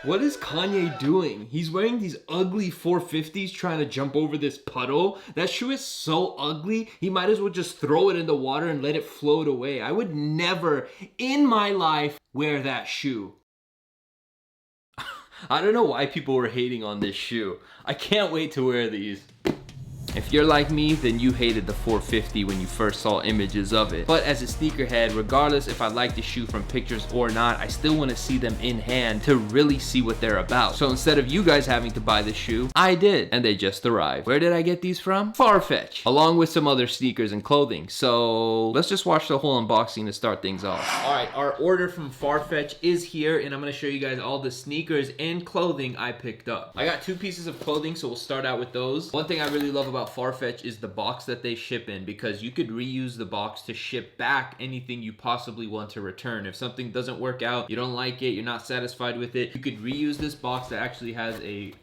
What is Kanye doing? He's wearing these ugly 450s trying to jump over this puddle. That shoe is so ugly, he might as well just throw it in the water and let it float away. I would never in my life wear that shoe. I don't know why people were hating on this shoe. I can't wait to wear these. If you're like me, then you hated the 450 when you first saw images of it. But as a sneakerhead, regardless if I like the shoe from pictures or not, I still want to see them in hand to really see what they're about. So instead of you guys having to buy the shoe, I did, and they just arrived. Where did I get these from? FARFETCH, along with some other sneakers and clothing. So let's just watch the whole unboxing to start things off. All right, our order from FARFETCH is here, and I'm gonna show you guys all the sneakers and clothing I picked up. I got 2 pieces of clothing, so we'll start out with those. One thing I really love about FARFETCH is the box that they ship in, because you could reuse the box to ship back anything you possibly want to return. If something doesn't work out, you don't like it, you're not satisfied with it, you could reuse this box that actually has a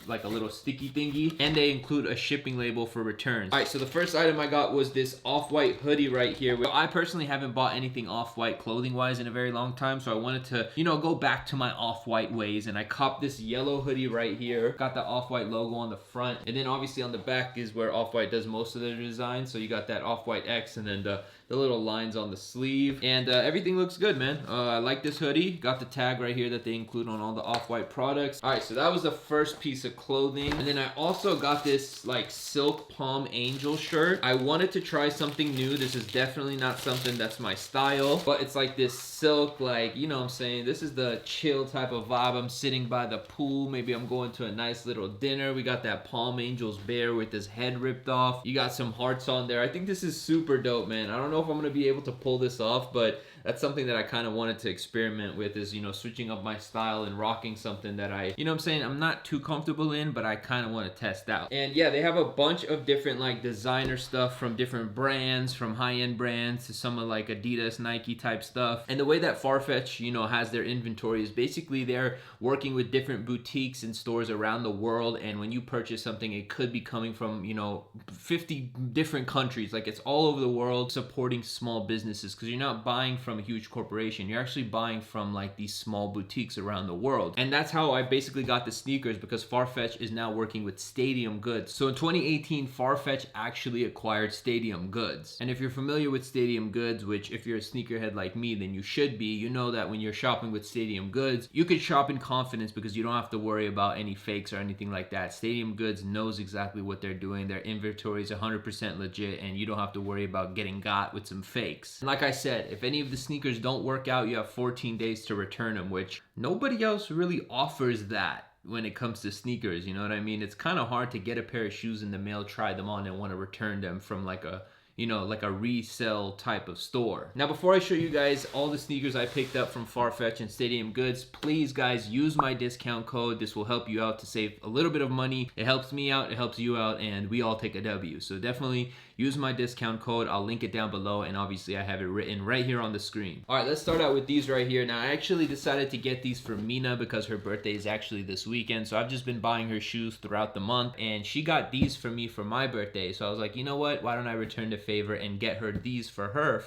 little sticky thingy, and they include a shipping label for returns. All right, so the first item I got was this off-white hoodie right here. I personally haven't bought anything off-white clothing-wise in a very long time, so I wanted to, you know, go back to my off-white ways, and I copped this yellow hoodie right here. Got the off-white logo on the front, and then obviously on the back is where Off-White does most of their design. So you got that Off-White X and then the little lines on the sleeve, and everything looks good, man. I like this hoodie. Got the tag right here that they include on all the Off-White products. All right, so that was the first piece of clothing, and then I also got this like silk Palm Angel shirt. I wanted to try something new. This is definitely not something that's my style, but it's like this silk, like, you know what I'm saying, this is the chill type of vibe. I'm sitting by the pool, maybe I'm going to a nice little dinner. We got that Palm Angels bear with his head ripped off. You got some hearts on there. I think this is super dope, man. I don't know if I'm gonna be able to pull this off, but that's something that I kind of wanted to experiment with, is, you know, switching up my style and rocking something that I, you know what I'm saying, I'm not too comfortable in, but I kind of want to test out. And yeah, they have a bunch of different like designer stuff from different brands, from high-end brands to some of like Adidas, Nike type stuff. And the way that FARFETCH, you know, has their inventory is basically they're working with different boutiques and stores around the world, and when you purchase something, it could be coming from, you know, 50 different countries. Like, it's all over the world, supporting small businesses, because you're not buying from a huge corporation. You're actually buying from like these small boutiques around the world. And that's how I basically got the sneakers, because FARFETCH is now working with Stadium Goods. So in 2018, FARFETCH actually acquired Stadium Goods. And if you're familiar with Stadium Goods, which if you're a sneakerhead like me, then you should be, you know that when you're shopping with Stadium Goods, you could shop in confidence because you don't have to worry about any fakes or anything like that. Stadium Goods knows exactly what they're doing. Their inventory is 100% legit, and you don't have to worry about getting got with some fakes. And like I said, if any of the sneakers don't work out, you have 14 days to return them, which nobody else really offers that when it comes to sneakers, you know what I mean? It's kind of hard to get a pair of shoes in the mail, try them on, and want to return them from like a, you know, like a resale type of store. Now, before I show you guys all the sneakers I picked up from FARFETCH and Stadium Goods, please guys, use my discount code. This will help you out to save a little bit of money. It helps me out, it helps you out, and we all take a W. So definitely use my discount code. I'll link it down below, and obviously I have it written right here on the screen. All right, let's start out with these right here. Now, I actually decided to get these for Mina because her birthday is actually this weekend, so I've just been buying her shoes throughout the month, and she got these for me for my birthday. So I was like, you know what, why don't I return the favor and get her these for her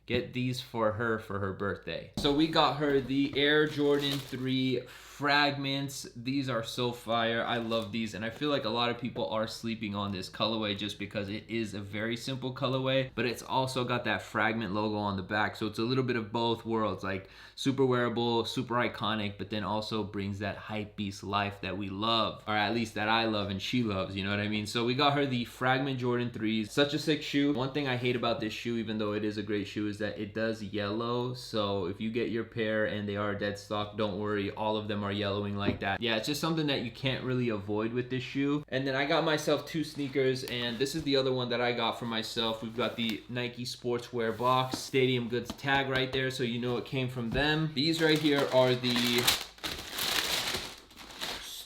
get these for her birthday. So we got her the Air Jordan 3 Fragments. These are so fire. I love these, and I feel like a lot of people are sleeping on this colorway just because it is a very simple colorway, but it's also got that Fragment logo on the back, so it's a little bit of both worlds, like super wearable, super iconic, but then also brings that hype beast life that we love, or at least that I love and she loves, you know what I mean? So we got her the Fragment Jordan 3s. Such a sick shoe. One thing I hate about this shoe, even though it is a great shoe, is that it does yellow. So if you get your pair and they are dead stock, don't worry, all of them are yellowing like that. Yeah, it's just something that you can't really avoid with this shoe. And then I got myself 2 sneakers, and this is the other one that I got for myself. We've got the Nike Sportswear box, Stadium Goods tag right there, so you know it came from them. These right here are the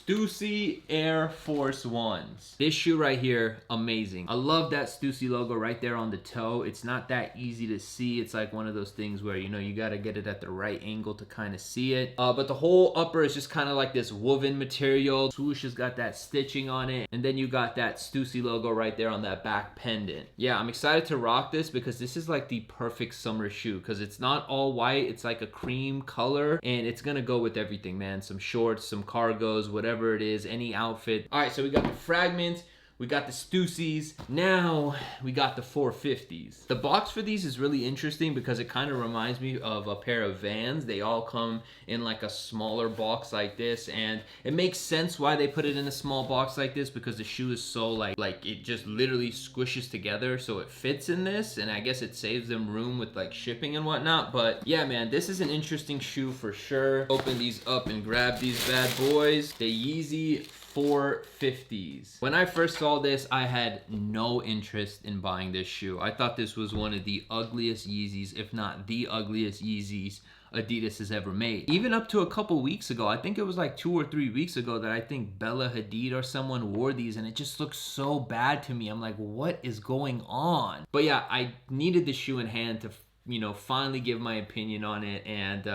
Stussy Air Force Ones. This shoe right here, amazing. I love that Stussy logo right there on the toe. It's not that easy to see. It's like one of those things where, you know, you gotta get it at the right angle to kind of see it. But the whole upper is just kind of like this woven material. Swoosh has got that stitching on it. And then you got that Stussy logo right there on that back pendant. Yeah, I'm excited to rock this because this is like the perfect summer shoe because it's not all white. It's like a cream color and it's gonna go with everything, man. Some shorts, some cargos, whatever it is, any outfit. All right, so we got the Fragments, we got the Stussies, now we got the 450s. The box for these is really interesting because it kind of reminds me of a pair of Vans. They all come in like a smaller box like this, and it makes sense why they put it in a small box like this because the shoe is so like it just literally squishes together so it fits in this, and I guess it saves them room with like shipping and whatnot. But yeah, man, this is an interesting shoe for sure. Open these up and grab these bad boys. The Yeezy 450s. When I first saw this, I had no interest in buying this shoe. I thought this was one of the ugliest Yeezys, if not the ugliest Yeezys Adidas has ever made. Even up to a couple weeks ago, I think it was like 2 or 3 weeks ago that I think Bella Hadid or someone wore these and it just looked so bad to me. I'm like, what is going on? But yeah, I needed the shoe in hand to, you know, finally give my opinion on it, and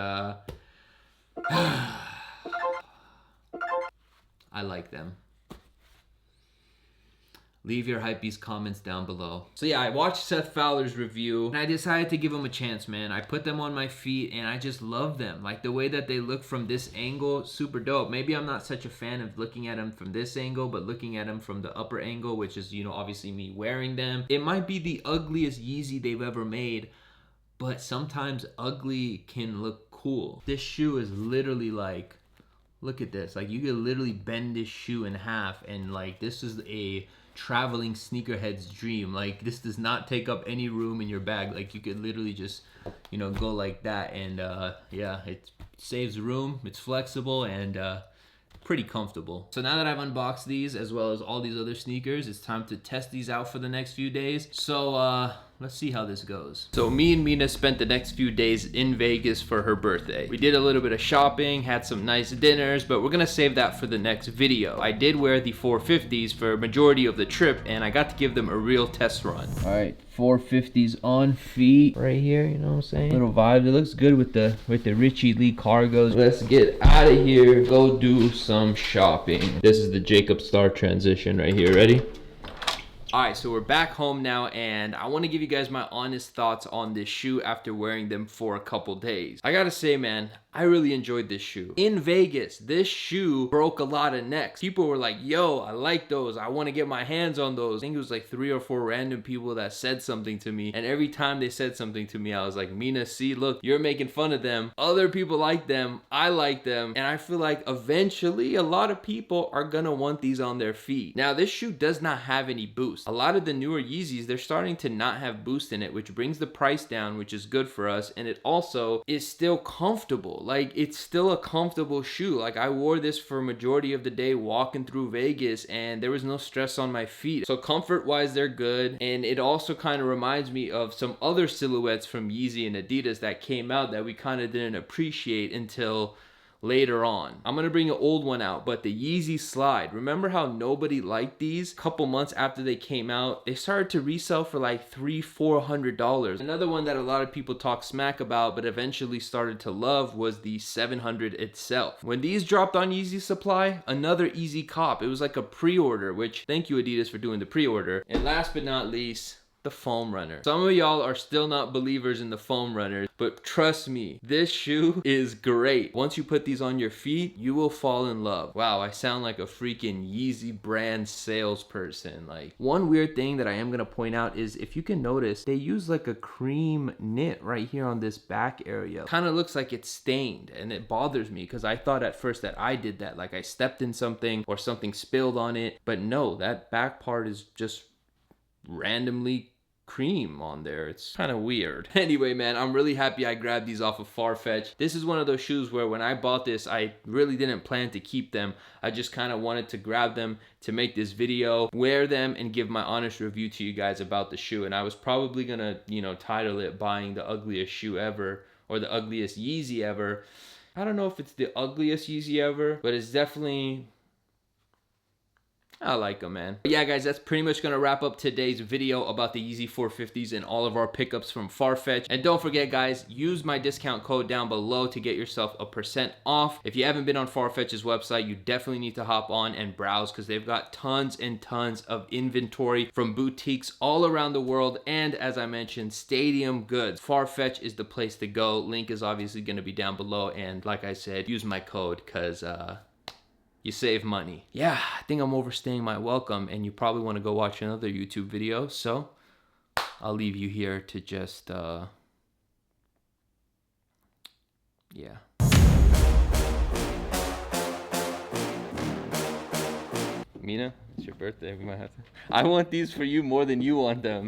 I like them. Leave your hypebeast comments down below. So yeah, I watched Seth Fowler's review and I decided to give them a chance, man. I put them on my feet and I just love them. Like the way that they look from this angle, super dope. Maybe I'm not such a fan of looking at them from this angle, but looking at them from the upper angle, which is, you know, obviously me wearing them. It might be the ugliest Yeezy they've ever made, but sometimes ugly can look cool. This shoe is literally like, look at this. Like you could literally bend this shoe in half and like this is a traveling sneakerhead's dream. Like this does not take up any room in your bag. Like you could literally just, you know, go like that, and yeah, it saves room, it's flexible, and pretty comfortable. So now that I've unboxed these as well as all these other sneakers, it's time to test these out for the next few days. So let's see how this goes. So me and Mina spent the next few days in Vegas for her birthday. We did a little bit of shopping, had some nice dinners, but we're gonna save that for the next video. I did wear the 450s for a majority of the trip, and I got to give them a real test run. All right, 450s on feet right here, you know what I'm saying? Little vibe. It looks good with the Richie Lee cargos. Let's get out of here, go do some shopping. This is the Jacob Star transition right here. Ready? All right, so we're back home now, and I want to give you guys my honest thoughts on this shoe after wearing them for a couple days. I gotta say, man, I really enjoyed this shoe. In Vegas, this shoe broke a lot of necks. People were like, yo, I like those. I want to get my hands on those. I think it was like 3 or 4 random people that said something to me, and every time they said something to me, I was like, Mina, see, look, you're making fun of them. Other people like them. I like them, and I feel like eventually a lot of people are gonna want these on their feet. Now, this shoe does not have any boost. A lot of the newer Yeezys, they're starting to not have boost in it, which brings the price down, which is good for us, and it also is still comfortable. Like, it's still a comfortable shoe. Like, I wore this for a majority of the day walking through Vegas, and there was no stress on my feet. So comfort wise, they're good, and it also kind of reminds me of some other silhouettes from Yeezy and Adidas that came out that we kind of didn't appreciate until later on. I'm gonna bring an old one out, but the Yeezy Slide. Remember how nobody liked these? A couple months after they came out, they started to resell for like $300-400. Another one that a lot of people talk smack about, but eventually started to love, was the 700 itself. When these dropped on Yeezy Supply, another easy cop. It was like a pre-order, which thank you Adidas for doing the pre-order. And last but not least, the foam runner. Some of y'all are still not believers in the foam runner, but trust me, this shoe is great. Once you put these on your feet, you will fall in love. Wow, I sound like a freaking Yeezy brand salesperson. Like, one weird thing that I am gonna point out is, if you can notice, they use like a cream knit right here on this back area. Kind of looks like it's stained, and it bothers me because I thought at first that I did that, like I stepped in something or something spilled on it, but no, that back part is just randomly cream on there. It's kind of weird. Anyway, man, I'm really happy I grabbed these off of FARFETCH. This is one of those shoes where when I bought this, I really didn't plan to keep them. I just kind of wanted to grab them to make this video, wear them, and give my honest review to you guys about the shoe. And I was probably gonna, you know, title it Buying the Ugliest Shoe Ever, or the Ugliest Yeezy Ever. I don't know if it's the ugliest Yeezy ever, but it's definitely I like them, man. But yeah, guys, that's pretty much gonna wrap up today's video about the Yeezy 450s and all of our pickups from FARFETCH. And don't forget, guys, use my discount code down below to get yourself a % off. If you haven't been on FARFETCH's website, you definitely need to hop on and browse because they've got tons and tons of inventory from boutiques all around the world. And as I mentioned, stadium goods. FARFETCH is the place to go. Link is obviously gonna be down below. And like I said, use my code because you save money. Yeah, I think I'm overstaying my welcome and you probably want to go watch another YouTube video. So I'll leave you here to just, yeah. Mina, it's your birthday. We might have to. I want these for you more than you want them.